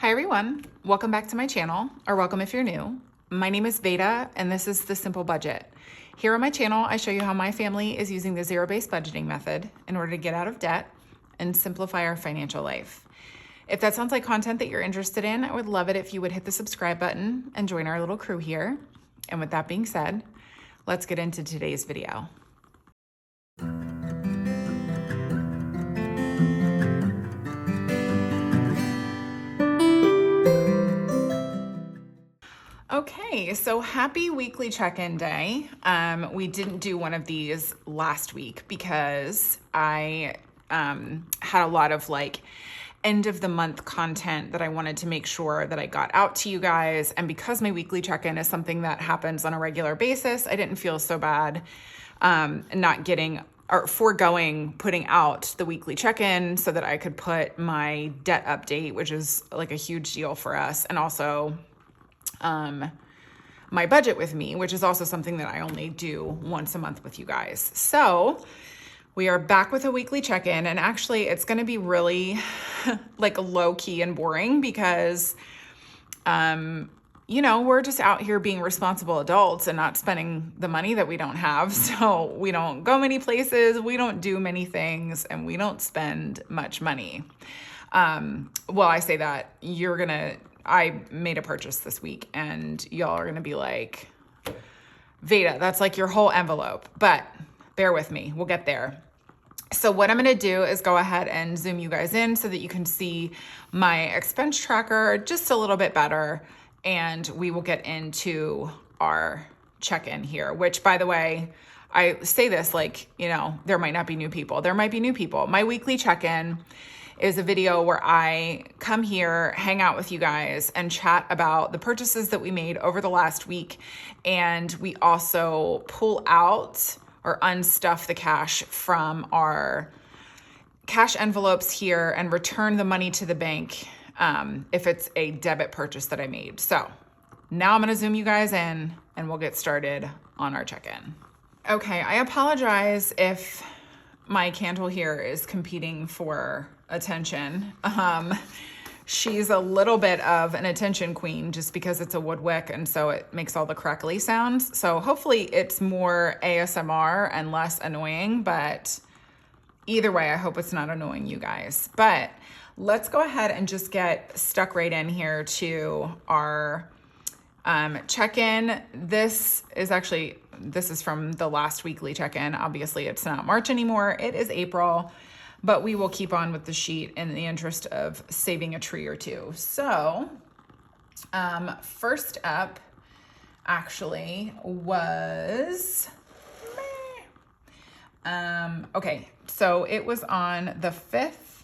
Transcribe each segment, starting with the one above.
Hi everyone, welcome back to my channel, or welcome if you're new. My name is Veda and this is The Simple Budget. Here on my channel, I show you how my family is using the zero-based budgeting method in order to get out of debt and simplify our financial life. If that sounds like content that you're interested in, I would love it if you would hit the subscribe button and join our little crew here. And with that being said, let's get into today's video. Okay, so happy weekly check-in day. We didn't do one of these last week because I had a lot of end of the month content that I wanted to make sure that I got out to you guys. And because my weekly check-in is something that happens on a regular basis, I didn't feel so bad not getting or foregoing putting out the weekly check-in so that I could put my debt update, which is like a huge deal for us, and also my budget with me, which is also something that I only do once a month with you guys. So we are back with a weekly check-in, and actually it's going to be really low key and boring because, we're just out here being responsible adults and not spending the money that we don't have. So we don't go many places, we don't do many things, and we don't spend much money. I say that I made a purchase this week and y'all are going to be like, Veda, that's like your whole envelope, but bear with me, we'll get there. So what I'm going to do is go ahead and zoom you guys in so that you can see my expense tracker just a little bit better. And we will get into our check-in here, which, by the way, I say this there might not be new people. There might be new people. My weekly check-in is a video where I come here, hang out with you guys, and chat about the purchases that we made over the last week. And we also pull out or unstuff the cash from our cash envelopes here and return the money to the bank if it's a debit purchase that I made. So now I'm gonna zoom you guys in and we'll get started on our check-in. Okay, I apologize if my candle here is competing for attention. She's a little bit of an attention queen just because it's a wood wick, and so it makes all the crackly sounds. So hopefully it's more ASMR and less annoying, but either way, I hope it's not annoying you guys. But let's go ahead and just get stuck right in here to our check-in. This is from the last weekly check-in. Obviously it's not March anymore, it is April, but we will keep on with the sheet in the interest of saving a tree or two. So first up actually was, so it was on the 5th,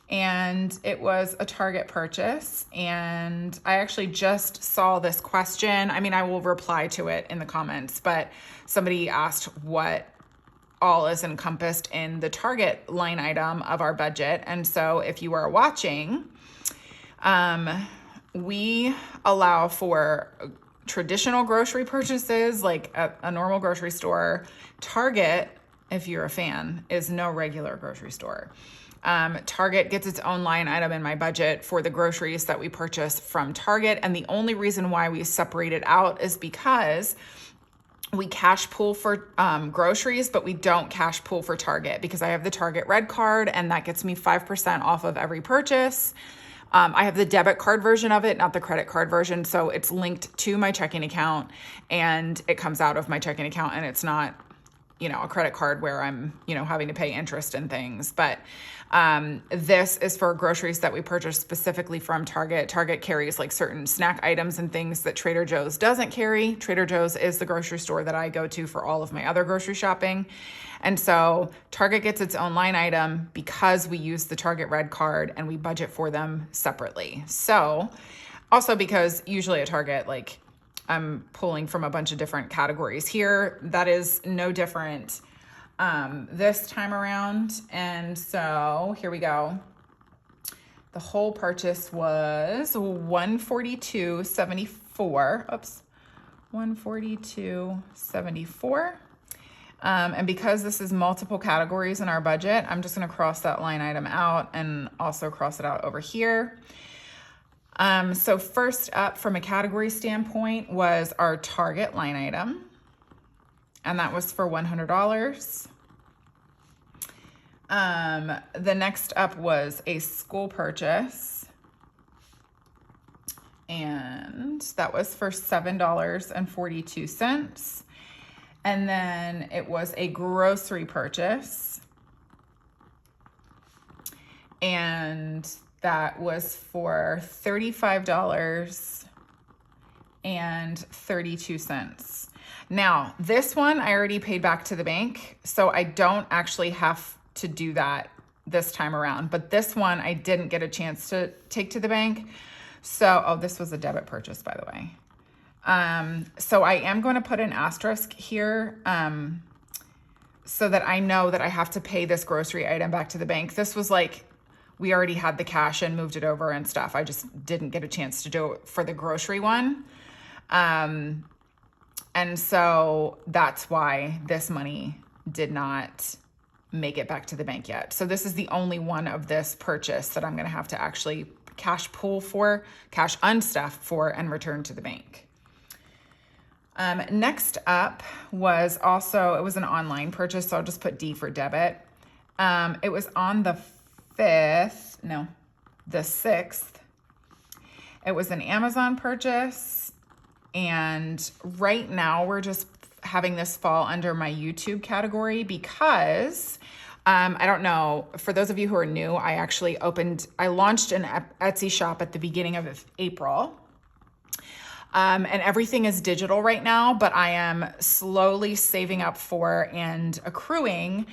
and it was a Target purchase. And I actually just saw this question. I mean, I will reply to it in the comments, but somebody asked what all is encompassed in the Target line item of our budget. And so if you are watching, we allow for traditional grocery purchases like a normal grocery store. Target, if you're a fan, is no regular grocery store. Target gets its own line item in my budget for the groceries that we purchase from Target. And the only reason why we separate it out is because we cash pool for groceries, but we don't cash pool for Target because I have the Target Red card and that gets me 5% off of every purchase. I have the debit card version of it, not the credit card version. So it's linked to my checking account and it comes out of my checking account, and it's not, a credit card where I'm, having to pay interest and things. But this is for groceries that we purchase specifically from Target. Target carries certain snack items and things that Trader Joe's doesn't carry. Trader Joe's is the grocery store that I go to for all of my other grocery shopping. And so Target gets its own line item because we use the Target Red card and we budget for them separately. So also because usually at Target, I'm pulling from a bunch of different categories here. That is no different this time around. And so here we go. The whole purchase was $142.74. Oops, $142.74. And because this is multiple categories in our budget, I'm just going to cross that line item out and also cross it out over here. So first up from a category standpoint was our Target line item, and that was for $100. The next up was a school purchase, and that was for $7.42. And then it was a grocery purchase, and that was for $35.32. Now, this one I already paid back to the bank, so I don't actually have to do that this time around. But this one I didn't get a chance to take to the bank. So, oh, this was a debit purchase, by the way. So I am going to put an asterisk here, so that I know that I have to pay this grocery item back to the bank. This was like, we already had the cash and moved it over and stuff. I just didn't get a chance to do it for the grocery one. And so that's why this money did not make it back to the bank yet. So this is the only one of this purchase that I'm going to have to actually cash unstuff for, and return to the bank. Next up was also, it was an online purchase, so I'll just put D for debit. It was on the 6th. It was an Amazon purchase, and right now we're just having this fall under my YouTube category because I don't know, for those of you who are new, I launched an Etsy shop at the beginning of April. And everything is digital right now, but I am slowly saving up for and accruing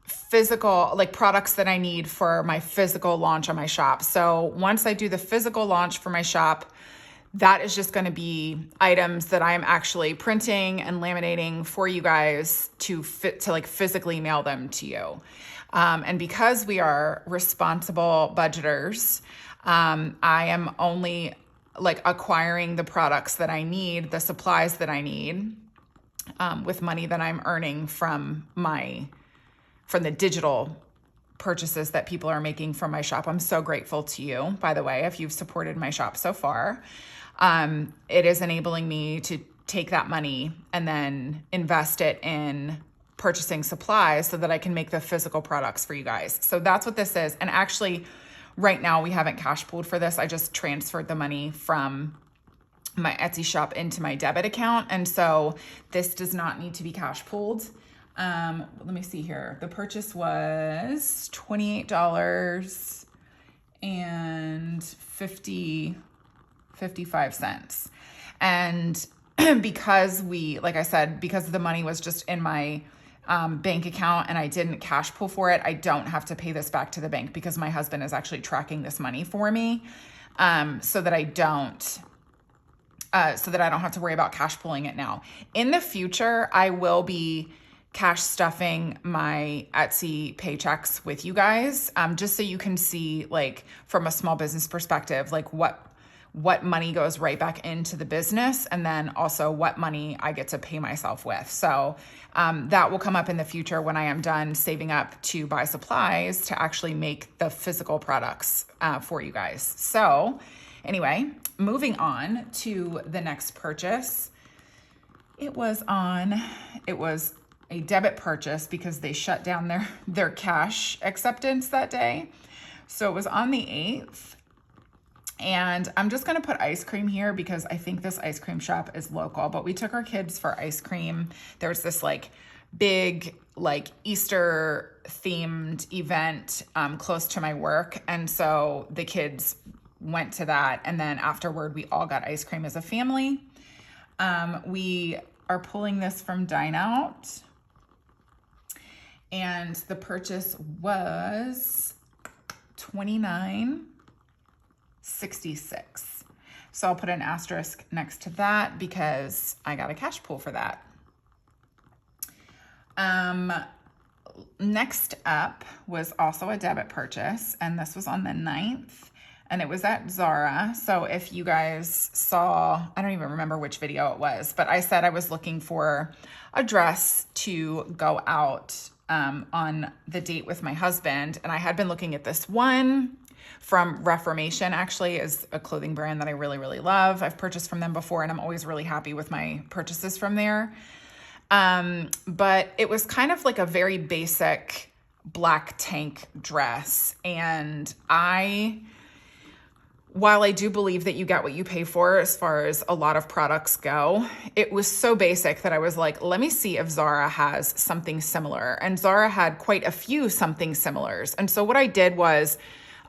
physical, like products that I need for my physical launch on my shop. So once I do the physical launch for my shop, that is just going to be items that I'm actually printing and laminating for you guys to physically mail them to you. And because we are responsible budgeters, I am only acquiring the products that I need, the supplies that I need, with money that I'm earning from the digital purchases that people are making from my shop. I'm so grateful to you, by the way, if you've supported my shop so far. It is enabling me to take that money and then invest it in purchasing supplies so that I can make the physical products for you guys. So that's what this is. And actually, right now we haven't cash pooled for this. I just transferred the money from my Etsy shop into my debit account. And so this does not need to be cash pooled. Let me see here. The purchase was $28.55. And because because the money was just in my bank account and I didn't cash pool for it, I don't have to pay this back to the bank because my husband is actually tracking this money for me, so that I don't have to worry about cash pooling it now. In the future, I will be cash stuffing my Etsy paychecks with you guys, just so you can see, from a small business perspective, what money goes right back into the business, and then also what money I get to pay myself with. So that will come up in the future when I am done saving up to buy supplies to actually make the physical products for you guys. So anyway, moving on to the next purchase. It was a debit purchase because they shut down their cash acceptance that day. So it was on the 8th. And I'm just going to put ice cream here because I think this ice cream shop is local, but we took our kids for ice cream. There's this big Easter themed event close to my work. And so the kids went to that. And then afterward, we all got ice cream as a family. We are pulling this from Dine Out. And the purchase was $29.66. So I'll put an asterisk next to that because I got a cash pool for that. Next up was also a debit purchase, and this was on the 9th, and it was at Zara. So if you guys saw, I don't even remember which video it was, but I said I was looking for a dress to go out on the date with my husband, and I had been looking at this one from Reformation, actually, is a clothing brand that I really, really love. I've purchased from them before, and I'm always really happy with my purchases from there. But it was kind of like a very basic black tank dress. And while I do believe that you get what you pay for as far as a lot of products go, it was so basic that I was like, let me see if Zara has something similar. And Zara had quite a few something similars. And so what I did was,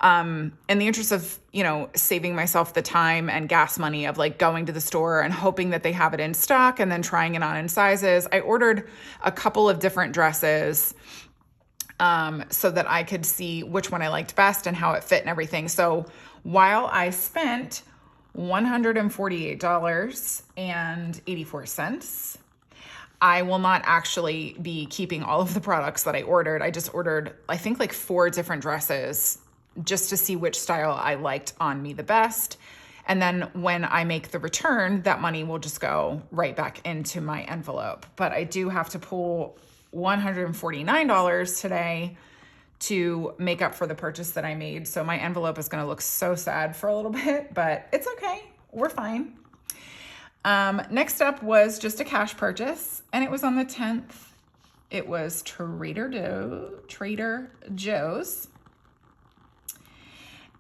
in the interest of, saving myself the time and gas money of like going to the store and hoping that they have it in stock and then trying it on in sizes, I ordered a couple of different dresses so that I could see which one I liked best and how it fit and everything. So while I spent $148.84, I will not actually be keeping all of the products that I ordered. I just ordered, I think, like 4 different dresses just to see which style I liked on me the best. And then when I make the return, that money will just go right back into my envelope. But I do have to pull $149 today to make up for the purchase that I made. So my envelope is going to look so sad for a little bit, but it's okay. We're fine. Next up was just a cash purchase, and it was on the 10th. It was Trader Joe's.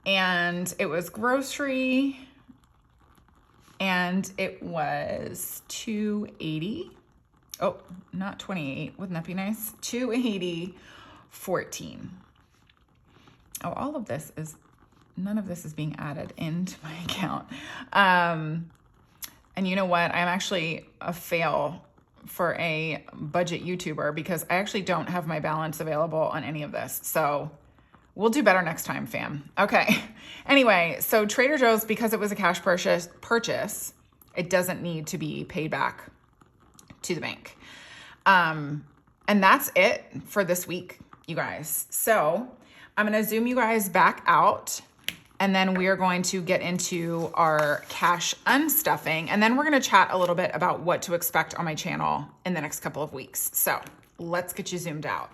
And it was grocery, and it was $280. Oh, not 28. Wouldn't that be nice? $280.14. Oh, none of this is being added into my account. And you know what? I'm actually a fail for a budget YouTuber because I actually don't have my balance available on any of this. So we'll do better next time, fam. Okay. Anyway, so Trader Joe's, because it was a cash purchase, it doesn't need to be paid back to the bank. And that's it for this week, you guys. So I'm going to zoom you guys back out, and then we are going to get into our cash unstuffing. And then we're going to chat a little bit about what to expect on my channel in the next couple of weeks. So let's get you zoomed out.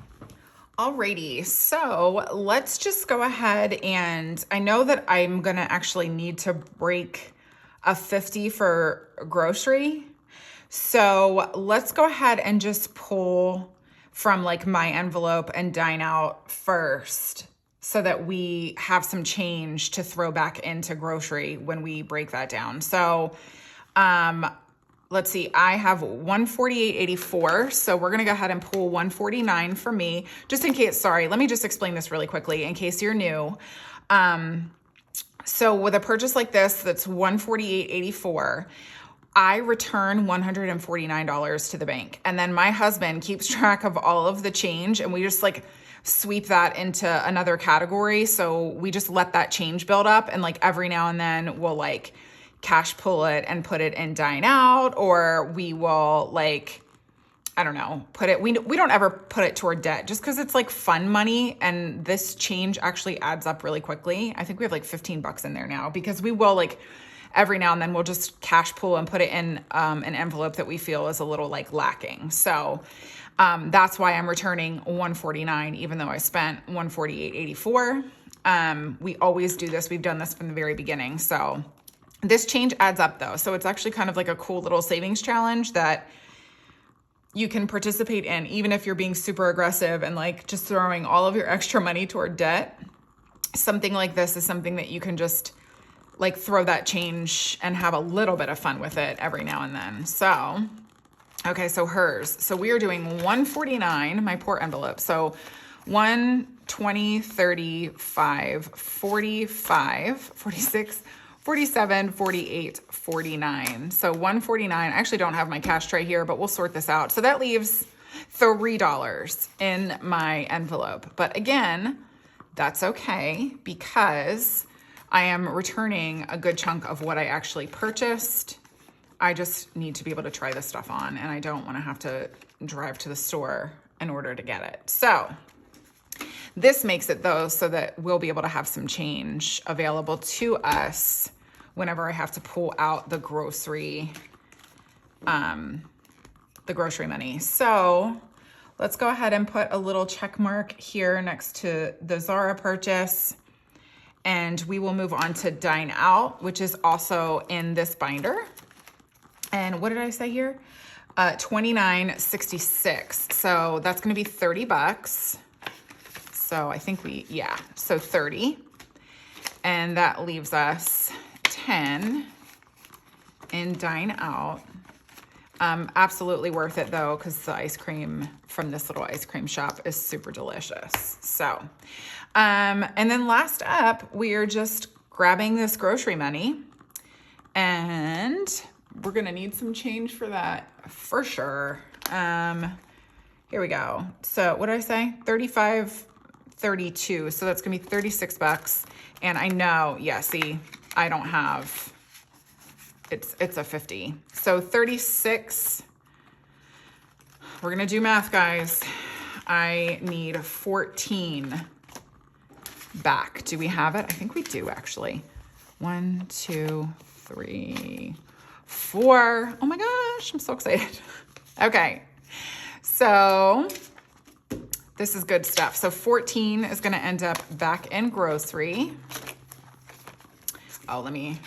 Alrighty, so let's just go ahead, and I know that I'm gonna actually need to break a 50 for grocery. So let's go ahead and just pull from like my envelope and dine out first so that we have some change to throw back into grocery when we break that down. So let's see, I have $148.84. So we're going to go ahead and pull $149 for me, just in case. Sorry, let me just explain this really quickly in case you're new. So with a purchase like this, that's $148.84, I return $149 to the bank. And then my husband keeps track of all of the change, and we just like sweep that into another category. So we just let that change build up, and like every now and then we'll like cash pull it and put it in dine out, or we will like, I don't know, put it, we don't ever put it toward debt just because it's like fun money, and this change actually adds up really quickly. I think we have like 15 bucks in there now, because we will like every now and then we'll just cash pull and put it in an envelope that we feel is a little like lacking. So that's why I'm returning $149, even though I spent $148.84. We always do this. We've done this from the very beginning. So this change adds up though. So it's actually kind of like a cool little savings challenge that you can participate in, even if you're being super aggressive and like just throwing all of your extra money toward debt. Something like this is something that you can just like throw that change and have a little bit of fun with it every now and then. So, okay, so hers. So we are doing $149, my poor envelope. So 120, 35, 45, 46, 47, 48, 49. So $149. I actually don't have my cash tray here, but we'll sort this out. So that leaves $3 in my envelope. But again, that's okay, because I am returning a good chunk of what I actually purchased. I just need to be able to try this stuff on, and I don't want to have to drive to the store in order to get it. So this makes it though so that we'll be able to have some change available to us whenever I have to pull out the grocery money. So let's go ahead and put a little check mark here next to the Zara purchase. and we will move on to Dine Out, which is also in this binder. And what did I say here? $29.66. So that's going to be $30. So I think so 30. And that leaves us 10 in Dine Out. Absolutely worth it though, because the ice cream from this little ice cream shop is super delicious. So, and then last up, we are just grabbing this grocery money, and we're gonna need some change for that for sure. Here we go. So what did I say? 35.32. So that's gonna be $36. And I know, yeah, see, I don't have, it's a 50. So 36, we're gonna do math, guys. I need 14 back. Do we have it? I think we do actually. 1, 2, 3, 4. Oh my gosh, I'm so excited. Okay, so this is good stuff. So 14 is gonna end up back in grocery. Oh, let me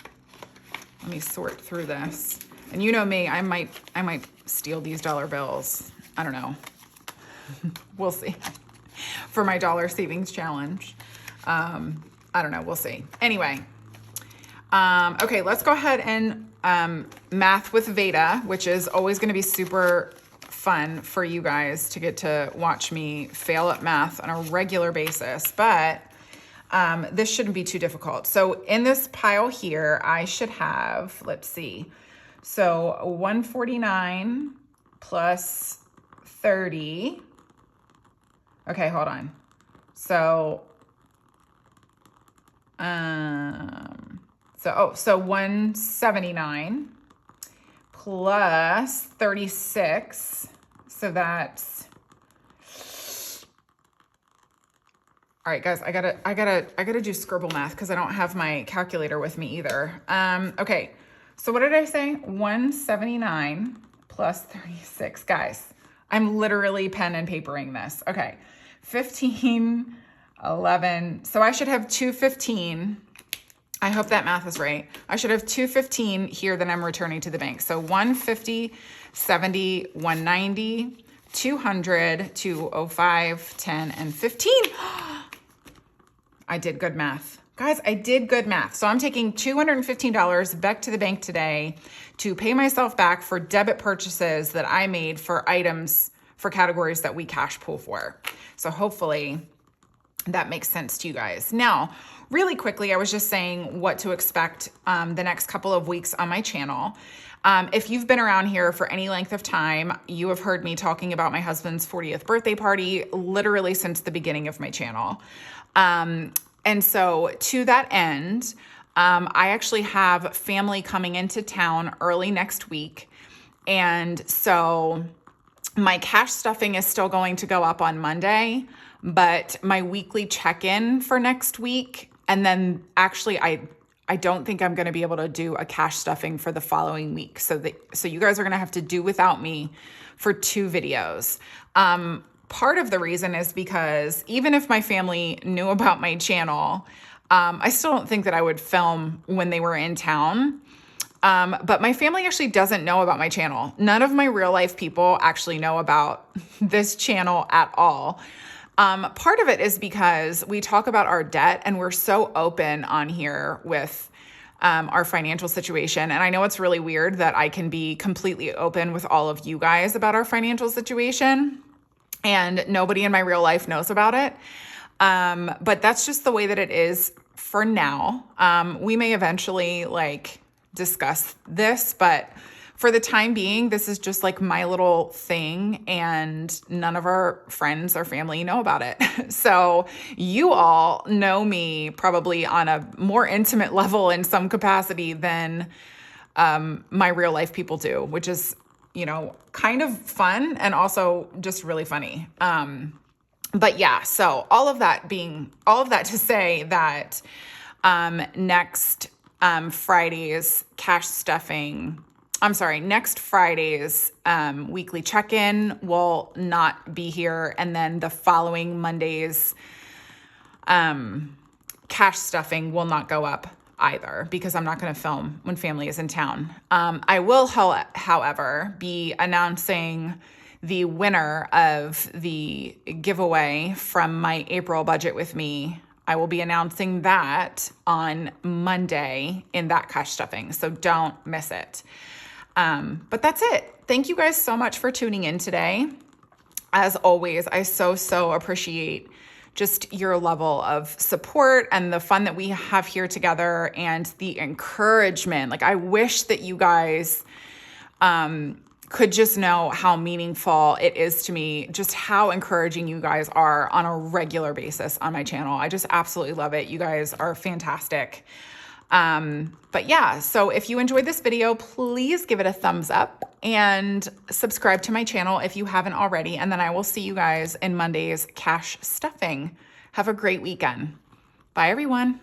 sort through this. And you know me, I might steal these dollar bills. I don't know. We'll see. For my dollar savings challenge. I don't know, we'll see. Anyway, okay, let's go ahead and math with Veda, which is always gonna be super fun for you guys to get to watch me fail at math on a regular basis, but this shouldn't be too difficult. So in this pile here, I should have, let's see, so 149 plus 30. Okay, hold on. So, so 179 plus 36. So that's, all right, guys, I gotta do scribble math because I don't have my calculator with me either. Okay, so what did I say? 179 plus 36. Guys, I'm literally pen and papering this. Okay, 15, 11. So I should have 215. I hope that math is right. I should have 215 here that I'm returning to the bank. So 150, 70, 190, 200, 205, 10, and 15. I did good math. Guys, I did good math. So I'm taking $215 back to the bank today to pay myself back for debit purchases that I made for items, for categories that we cash pool for. So hopefully that makes sense to you guys. Now, really quickly, I was just saying what to expect the next couple of weeks on my channel. If you've been around here for any length of time, you have heard me talking about my husband's 40th birthday party literally since the beginning of my channel. And so to that end, I actually have family coming into town early next week. And so my cash stuffing is still going to go up on Monday, but my weekly check-in for next week, and then actually I don't think I'm going to be able to do a cash stuffing for the following week. So you guys are going to have to do without me for 2 videos. Part of the reason is because even if my family knew about my channel, I still don't think that I would film when they were in town. But my family actually doesn't know about my channel. None of my real life people actually know about this channel at all. Part of it is because we talk about our debt and we're so open on here with our financial situation. And I know it's really weird that I can be completely open with all of you guys about our financial situation and nobody in my real life knows about it. But that's just the way that it is for now. We may eventually discuss this, but for the time being, this is just like my little thing and none of our friends or family know about it. So you all know me probably on a more intimate level in some capacity than my real life people do, which is, kind of fun and also just really funny. But yeah, so all of that to say that next Friday's next Friday's weekly check-in will not be here. And then the following Monday's cash stuffing will not go up either because I'm not going to film when family is in town. I will, however, be announcing the winner of the giveaway from my April Budget With Me. I will be announcing that on Monday in that cash stuffing, so don't miss it. But that's it. Thank you guys so much for tuning in today. As always, I so appreciate just your level of support and the fun that we have here together and the encouragement. Like, I wish that you guys could just know how meaningful it is to me, just how encouraging you guys are on a regular basis on my channel. I just absolutely love it. You guys are fantastic. But yeah, so if you enjoyed this video, please give it a thumbs up and subscribe to my channel if you haven't already. And then I will see you guys in Monday's cash stuffing. Have a great weekend. Bye, everyone.